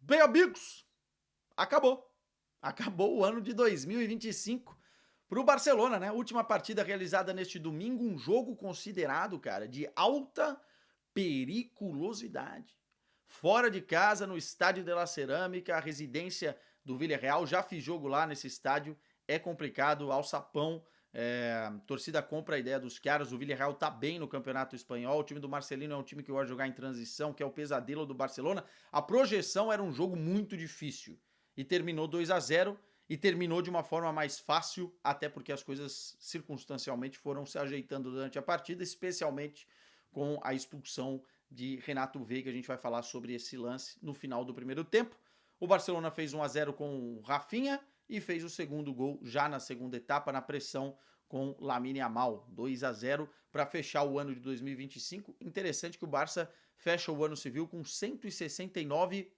Bem, amigos, acabou. Acabou o ano de 2025 para o Barcelona, né? Última partida realizada neste domingo, um jogo considerado, cara, de alta periculosidade. Fora de casa, no Estádio de la Cerâmica, a residência do Villarreal. Já fiz jogo lá nesse estádio, é complicado, alçapão. Torcida compra a ideia dos caras. O Villarreal tá bem no campeonato espanhol. O time do Marcelino é um time que gosta de jogar em transição, que é o pesadelo do Barcelona. A projeção era um jogo muito difícil e terminou 2-0 e terminou de uma forma mais fácil, até porque as coisas circunstancialmente foram se ajeitando durante a partida, especialmente com a expulsão de Renato Veiga. A gente vai falar sobre esse lance no final do primeiro tempo. O Barcelona fez 1-0 com o Rafinha e fez o segundo gol já na segunda etapa, na pressão com Lamine Yamal, 2-0 para fechar o ano de 2025. Interessante que o Barça fecha o ano civil com 169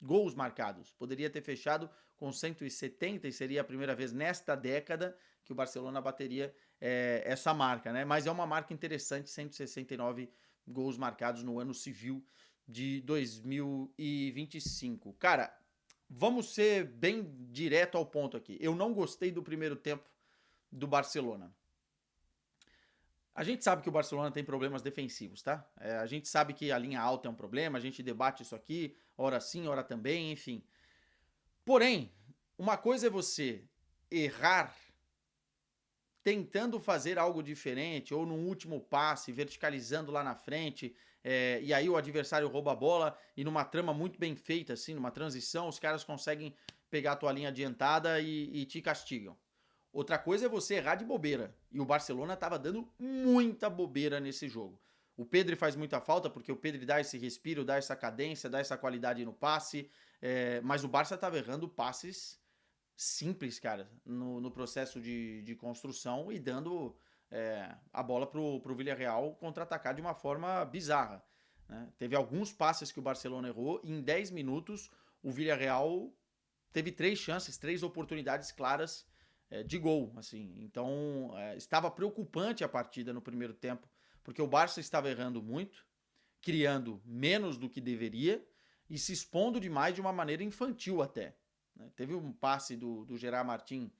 gols marcados. Poderia ter fechado com 170 e seria a primeira vez nesta década que o Barcelona bateria essa marca, né? Mas é uma marca interessante, 169 gols marcados no ano civil de 2025. Cara, vamos ser bem direto ao ponto aqui. Eu não gostei do primeiro tempo do Barcelona. A gente sabe que o Barcelona tem problemas defensivos, tá? A gente sabe que a linha alta é um problema, a gente debate isso aqui, ora sim, ora também, enfim. Porém, uma coisa é você errar tentando fazer algo diferente, ou num último passe, verticalizando lá na frente, e aí o adversário rouba a bola, e numa trama muito bem feita, assim, numa transição, os caras conseguem pegar a tua linha adiantada e te castigam. Outra coisa é você errar de bobeira, e o Barcelona estava dando muita bobeira nesse jogo. O Pedri faz muita falta, porque o Pedri dá esse respiro, dá essa cadência, dá essa qualidade no passe, mas o Barça estava errando passes simples, cara, no processo de construção e dando a bola pro Villarreal contra-atacar de uma forma bizarra. Né? Teve alguns passes que o Barcelona errou e em 10 minutos o Villarreal teve 3 chances, 3 oportunidades claras de gol. Assim. Então estava preocupante a partida no primeiro tempo, porque o Barça estava errando muito, criando menos do que deveria e se expondo demais de uma maneira infantil até. Né? Teve um passe do Gerard Martin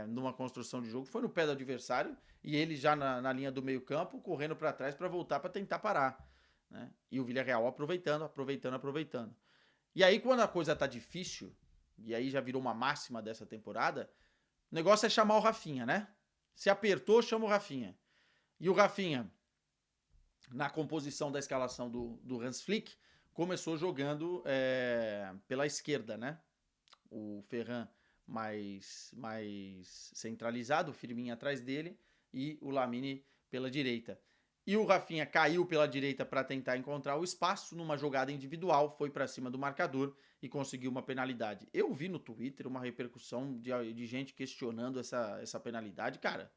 numa construção de jogo, foi no pé do adversário e ele já na linha do meio campo, correndo para trás para voltar para tentar parar. Né? E o Villarreal aproveitando. E aí quando a coisa tá difícil, e aí já virou uma máxima dessa temporada, o negócio é chamar o Rafinha, né? Se apertou, chama o Rafinha. E o Rafinha, na composição da escalação do Hans Flick, começou jogando pela esquerda, né? O Ferran mais centralizado, o Firmino atrás dele e o Lamine pela direita. E o Rafinha caiu pela direita para tentar encontrar o espaço numa jogada individual, foi para cima do marcador e conseguiu uma penalidade. Eu vi no Twitter uma repercussão de gente questionando essa penalidade. Cara,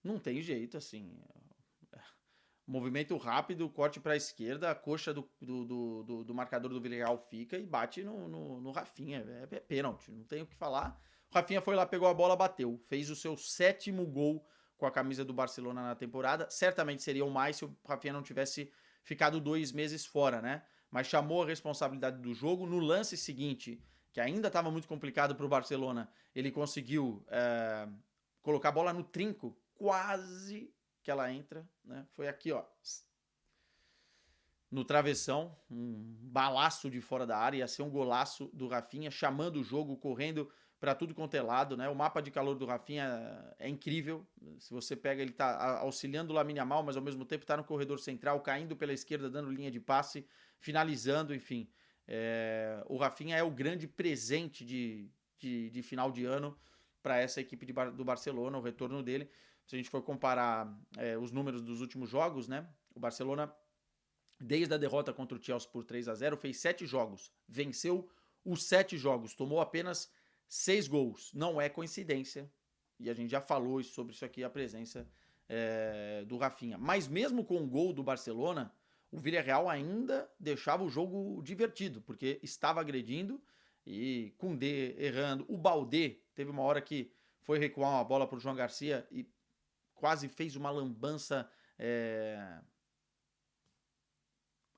não tem jeito assim. Movimento rápido, corte para a esquerda, a coxa do marcador do Villarreal fica e bate no Rafinha. É pênalti, não tem o que falar. O Rafinha foi lá, pegou a bola, bateu. Fez o seu 7º gol com a camisa do Barcelona na temporada. Certamente seria o mais se o Rafinha não tivesse ficado 2 meses fora, né? Mas chamou a responsabilidade do jogo. No lance seguinte, que ainda estava muito complicado para o Barcelona, ele conseguiu colocar a bola no trinco, quase que ela entra, né? Foi aqui, ó, no travessão, um balaço de fora da área, ia ser um golaço do Rafinha, chamando o jogo, correndo para tudo quanto é lado, né? O mapa de calor do Rafinha é incrível. Se você pega, ele tá auxiliando o Lamine Yamal, mas ao mesmo tempo tá no corredor central, caindo pela esquerda, dando linha de passe, finalizando, enfim. O Rafinha é o grande presente de final de ano para essa equipe do Barcelona, o retorno dele. Se a gente for comparar os números dos últimos jogos, né? O Barcelona, desde a derrota contra o Chelsea por 3-0, fez 7 jogos. Venceu os 7 jogos. Tomou apenas 6 gols. Não é coincidência. E a gente já falou sobre isso aqui, a presença do Rafinha. Mas mesmo com o gol do Barcelona, o Villarreal ainda deixava o jogo divertido, porque estava agredindo e Koundé errando. O Baldé teve uma hora que foi recuar uma bola para o João Garcia e quase fez uma lambança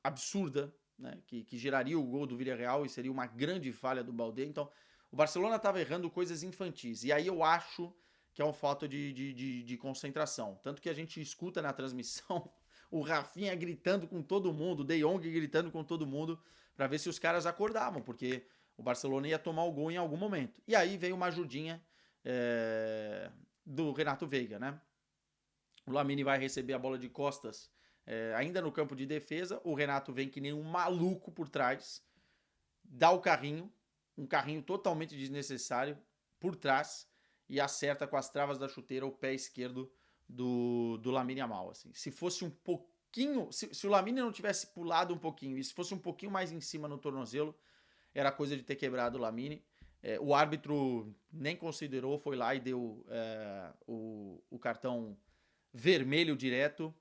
absurda, né, que geraria o gol do Villarreal e seria uma grande falha do Baldé. Então, o Barcelona estava errando coisas infantis. E aí eu acho que é um fato de concentração. Tanto que a gente escuta na transmissão o Rafinha gritando com todo mundo, o De Jong gritando com todo mundo, para ver se os caras acordavam, porque o Barcelona ia tomar o gol em algum momento. E aí veio uma ajudinha do Renato Veiga, né? O Lamine vai receber a bola de costas ainda no campo de defesa. O Renato vem que nem um maluco por trás, dá o carrinho, um carrinho totalmente desnecessário por trás e acerta com as travas da chuteira o pé esquerdo do Lamine Yamal. Assim. Se fosse um pouquinho, se o Lamine não tivesse pulado um pouquinho e se fosse um pouquinho mais em cima no tornozelo, era coisa de ter quebrado o Lamine. O árbitro nem considerou, foi lá e deu o cartão vermelho direto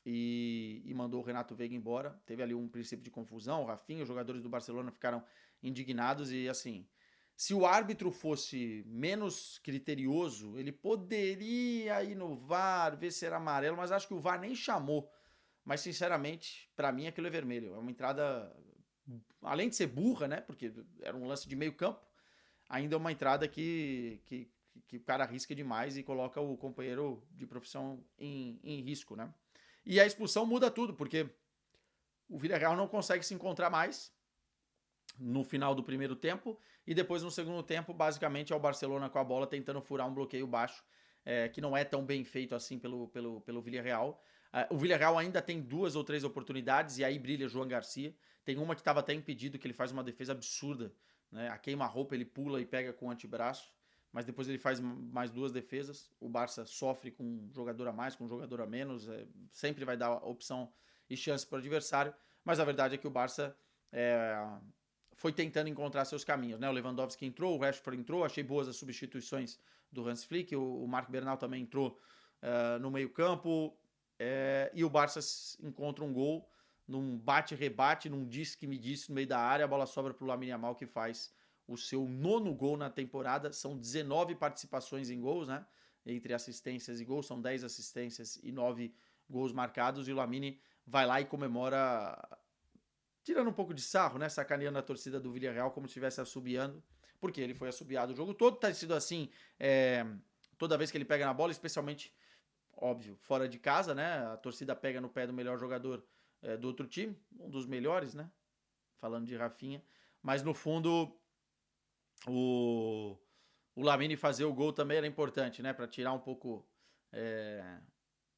e mandou o Renato Veiga embora. Teve ali um princípio de confusão, o Rafinha, os jogadores do Barcelona ficaram indignados e assim, se o árbitro fosse menos criterioso, ele poderia ir no VAR, ver se era amarelo, mas acho que o VAR nem chamou. Mas sinceramente, para mim aquilo é vermelho. É uma entrada, além de ser burra, né? Porque era um lance de meio campo, ainda é uma entrada que o cara arrisca demais e coloca o companheiro de profissão em risco, né? E a expulsão muda tudo, porque o Villarreal não consegue se encontrar mais no final do primeiro tempo e depois no segundo tempo, basicamente, é o Barcelona com a bola tentando furar um bloqueio baixo, que não é tão bem feito assim pelo Villarreal. O Villarreal ainda tem 2 ou 3 oportunidades e aí brilha João Garcia. Tem uma que estava até impedido, que ele faz uma defesa absurda, né? A queima-roupa, ele pula e pega com o antebraço, mas depois ele faz mais 2 defesas. O Barça sofre com um jogador a mais, com um jogador a menos, sempre vai dar opção e chance para o adversário, mas a verdade é que o Barça foi tentando encontrar seus caminhos, né? O Lewandowski entrou, o Rashford entrou, achei boas as substituições do Hans Flick, o Marc Bernal também entrou no meio campo, e o Barça encontra um gol num bate-rebate, num disse-que-me-disse no meio da área, a bola sobra para o Lamine Yamal, que faz o seu 9º gol na temporada. São 19 participações em gols, né? Entre assistências e gols, são 10 assistências e 9 gols marcados, e o Lamine vai lá e comemora, tirando um pouco de sarro, né? Sacaneando a torcida do Villarreal como se estivesse assobiando, porque ele foi assobiado o jogo todo, tá sido assim toda vez que ele pega na bola, especialmente, óbvio, fora de casa, né? A torcida pega no pé do melhor jogador do outro time, um dos melhores, né? Falando de Rafinha, mas no fundo o Lamine fazer o gol também era importante, né? Para tirar um pouco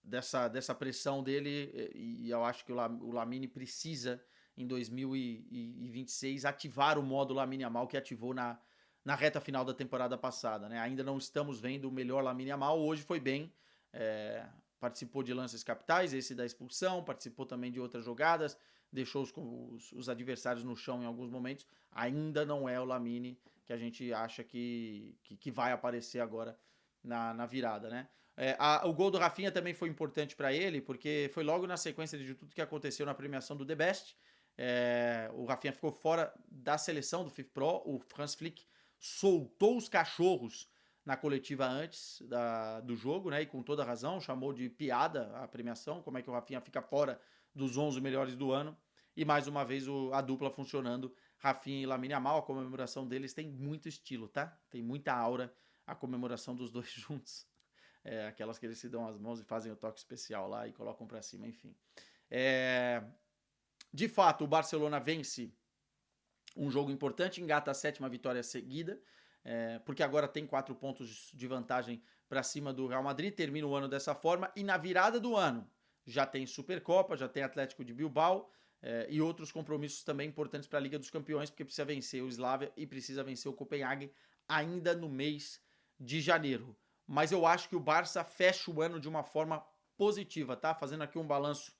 dessa pressão dele, e eu acho que o Lamine precisa em 2026 ativar o modo Lamine Yamal que ativou na reta final da temporada passada, né? Ainda não estamos vendo o melhor Lamine Yamal, hoje foi bem, participou de lances capitais, esse da expulsão, participou também de outras jogadas, deixou os adversários no chão em alguns momentos. Ainda não é o Lamine que a gente acha que vai aparecer agora na virada, né? O gol do Rafinha também foi importante para ele, porque foi logo na sequência de tudo que aconteceu na premiação do The Best. O Rafinha ficou fora da seleção do FIFPro, o Hans Flick soltou os cachorros na coletiva antes do jogo, né? E com toda razão, chamou de piada a premiação, como é que o Rafinha fica fora dos 11 melhores do ano. E mais uma vez a dupla funcionando, Rafinha e Lamine Yamal. A comemoração deles tem muito estilo, tá? Tem muita aura a comemoração dos dois juntos. Aquelas que eles se dão as mãos e fazem o toque especial lá e colocam para cima, enfim. De fato, o Barcelona vence um jogo importante, engata a 7ª vitória seguida, porque agora tem 4 pontos de vantagem para cima do Real Madrid, termina o ano dessa forma, e na virada do ano já tem Supercopa, já tem Atlético de Bilbao, e outros compromissos também importantes para a Liga dos Campeões, porque precisa vencer o Slavia e precisa vencer o Copenhague ainda no mês de janeiro. Mas eu acho que o Barça fecha o ano de uma forma positiva, tá? Fazendo aqui um balanço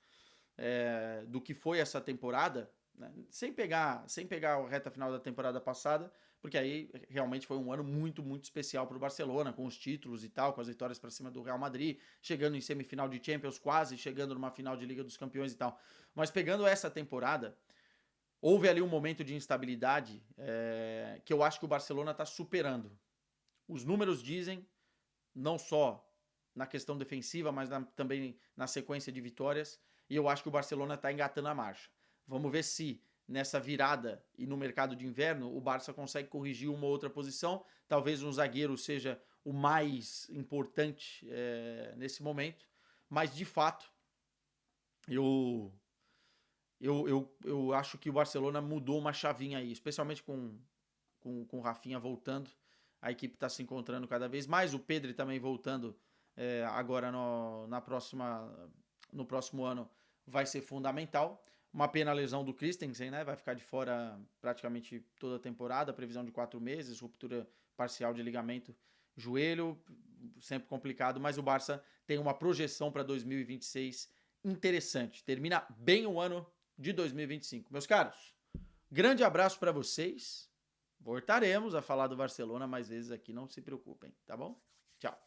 do que foi essa temporada, né? sem pegar a reta final da temporada passada, porque aí realmente foi um ano muito, muito especial para o Barcelona, com os títulos e tal, com as vitórias para cima do Real Madrid, chegando em semifinal de Champions, quase chegando numa final de Liga dos Campeões e tal. Mas pegando essa temporada, houve ali um momento de instabilidade que eu acho que o Barcelona está superando. Os números dizem, não só na questão defensiva, mas também na sequência de vitórias, e eu acho que o Barcelona está engatando a marcha. Vamos ver se nessa virada e no mercado de inverno, o Barça consegue corrigir uma outra posição. Talvez um zagueiro seja o mais importante nesse momento, mas de fato, eu acho que o Barcelona mudou uma chavinha aí, especialmente com o Rafinha voltando. A equipe está se encontrando cada vez mais. O Pedri também voltando agora no próximo ano vai ser fundamental. Uma pena a lesão do Christensen, né? Vai ficar de fora praticamente toda a temporada, previsão de 4 meses, ruptura parcial de ligamento, joelho, sempre complicado, mas o Barça tem uma projeção para 2026 interessante. Termina bem o ano de 2025. Meus caros, grande abraço para vocês. Voltaremos a falar do Barcelona mais vezes aqui, não se preocupem, tá bom? Tchau.